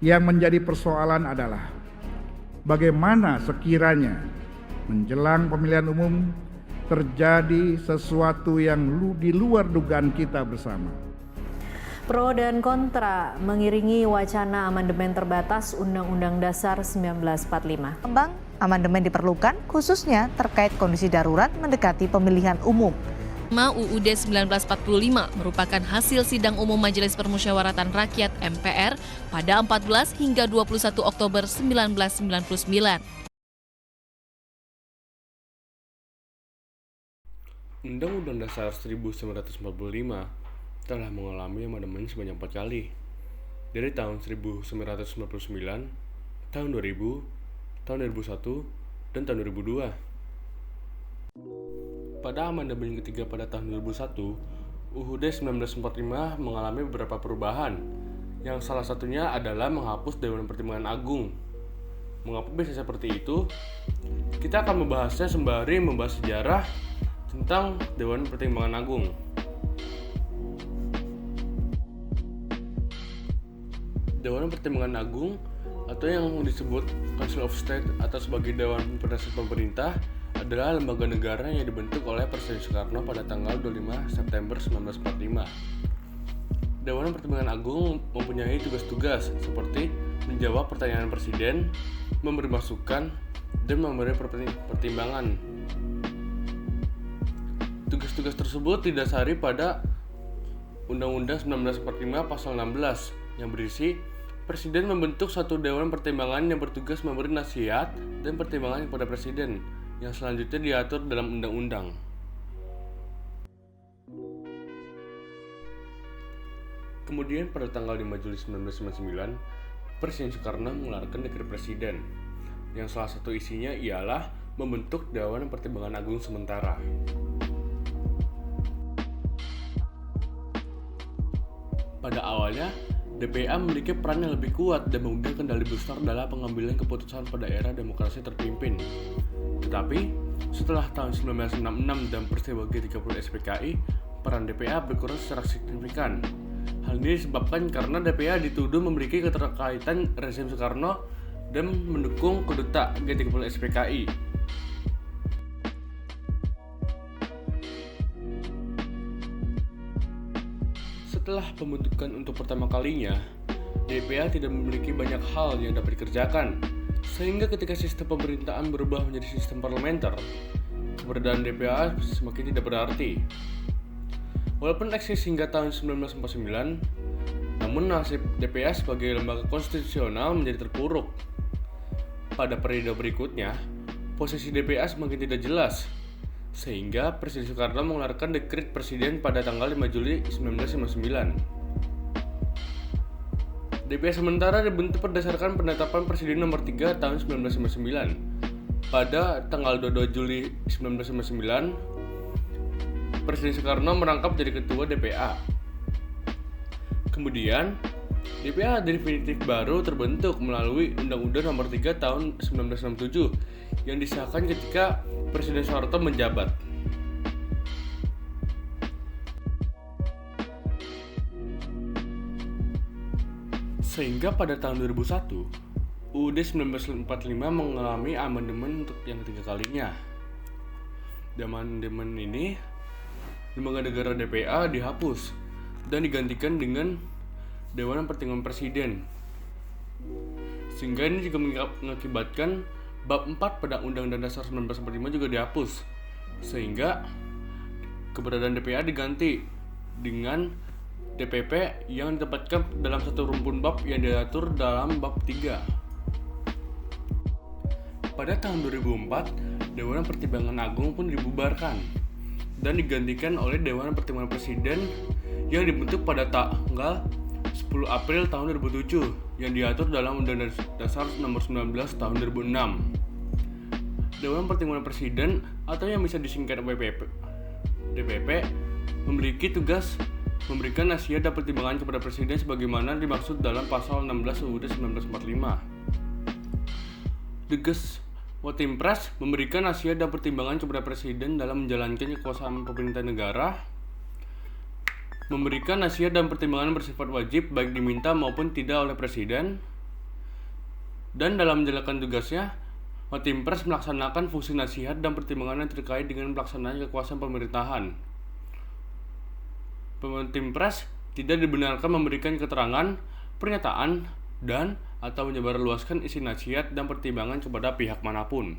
Yang menjadi persoalan adalah bagaimana sekiranya menjelang pemilihan umum terjadi sesuatu yang di luar dugaan kita bersama. Pro dan kontra mengiringi wacana amandemen terbatas Undang-Undang Dasar 1945. Amandemen diperlukan khususnya terkait kondisi darurat mendekati pemilihan umum. UUD 1945 merupakan hasil sidang umum Majelis Permusyawaratan Rakyat MPR pada 14 hingga 21 Oktober 1999. Undang-Undang Dasar 1945 telah mengalami amandemen sebanyak 4 kali, dari tahun 1999, tahun 2000, tahun 2001, dan tahun 2002. Pada amandemen ketiga pada tahun 2001, UUD 1945 mengalami beberapa perubahan, yang salah satunya adalah menghapus Dewan Pertimbangan Agung. Mengapa bisa seperti itu? Kita akan membahasnya sembari membahas sejarah tentang Dewan Pertimbangan Agung. Dewan Pertimbangan Agung atau yang disebut Council of State atau sebagai Dewan Penasihat Pemerintah adalah lembaga negara yang dibentuk oleh Presiden Soekarno pada tanggal 25 September 1945. Dewan Pertimbangan Agung mempunyai tugas-tugas seperti menjawab pertanyaan Presiden, memberi masukan, dan memberi pertimbangan. Tugas-tugas tersebut didasari pada Undang-Undang 1945 Pasal 16 yang berisi Presiden membentuk satu Dewan Pertimbangan yang bertugas memberi nasihat dan pertimbangan kepada Presiden yang selanjutnya diatur dalam undang-undang. Kemudian pada tanggal 5 Juli 1999, Presiden Soekarno mengeluarkan dekret Presiden yang salah satu isinya ialah membentuk Dewan Pertimbangan Agung sementara. Pada awalnya, DPA memiliki peran yang lebih kuat dan memegang kendali besar dalam pengambilan keputusan pada era demokrasi terpimpin. Tetapi, setelah tahun 1966 dan peristiwa G30 SPKI, peran DPA berkurang secara signifikan. Hal ini disebabkan karena DPA dituduh memiliki keterkaitan rezim Soekarno dan mendukung kudeta G30 SPKI. Setelah pembentukan untuk pertama kalinya, DPA tidak memiliki banyak hal yang dapat dikerjakan, sehingga ketika sistem pemerintahan berubah menjadi sistem parlementer, keberadaan DPA semakin tidak berarti. Walaupun eksis hingga tahun 1949, namun nasib DPA sebagai lembaga konstitusional menjadi terpuruk. Pada periode berikutnya, posisi DPA semakin tidak jelas, sehingga Presiden Soekarno mengeluarkan dekret Presiden pada tanggal 5 Juli 1959. DPA sementara dibentuk berdasarkan penetapan Presiden nomor 3 tahun 1959. Pada tanggal 22 Juli 1959, Presiden Soekarno merangkap jadi ketua DPA. Kemudian, DPA definitif baru terbentuk melalui Undang-Undang nomor 3 tahun 1967 yang disahkan ketika Presiden Soeharto menjabat. Sehingga pada tahun 2001, UUD 1945 mengalami amandemen untuk yang ketiga kalinya. Di amandemen ini, lembaga negara DPA dihapus dan digantikan dengan Dewan Pertimbangan Presiden. Sehingga ini juga mengakibatkan Bab 4 pada Undang-Undang Dasar 1945 juga dihapus, sehingga keberadaan DPA diganti dengan DPP yang ditempatkan dalam satu rumpun bab yang diatur dalam Bab 3. Pada tahun 2004, Dewan Pertimbangan Agung pun dibubarkan dan digantikan oleh Dewan Pertimbangan Presiden yang dibentuk pada tanggal 10 April tahun 2007 yang diatur dalam Undang-Undang Dasar nomor 19 tahun 2006. Dewan Pertimbangan Presiden atau yang bisa disingkat DPP memiliki tugas memberikan nasihat dan pertimbangan kepada Presiden sebagaimana dimaksud dalam pasal 16 UUD 1945. Tugas Watimpres memberikan nasihat dan pertimbangan kepada Presiden dalam menjalankan kekuasaan pemerintah negara, memberikan nasihat dan pertimbangan bersifat wajib baik diminta maupun tidak oleh Presiden, Dan dalam menjalankan tugasnya, Tim Pers melaksanakan fungsi nasihat dan pertimbangan yang terkait dengan pelaksanaan kekuasaan pemerintahan. Tim Pers tidak dibenarkan memberikan keterangan, pernyataan, dan atau menyebarluaskan isi nasihat dan pertimbangan kepada pihak manapun.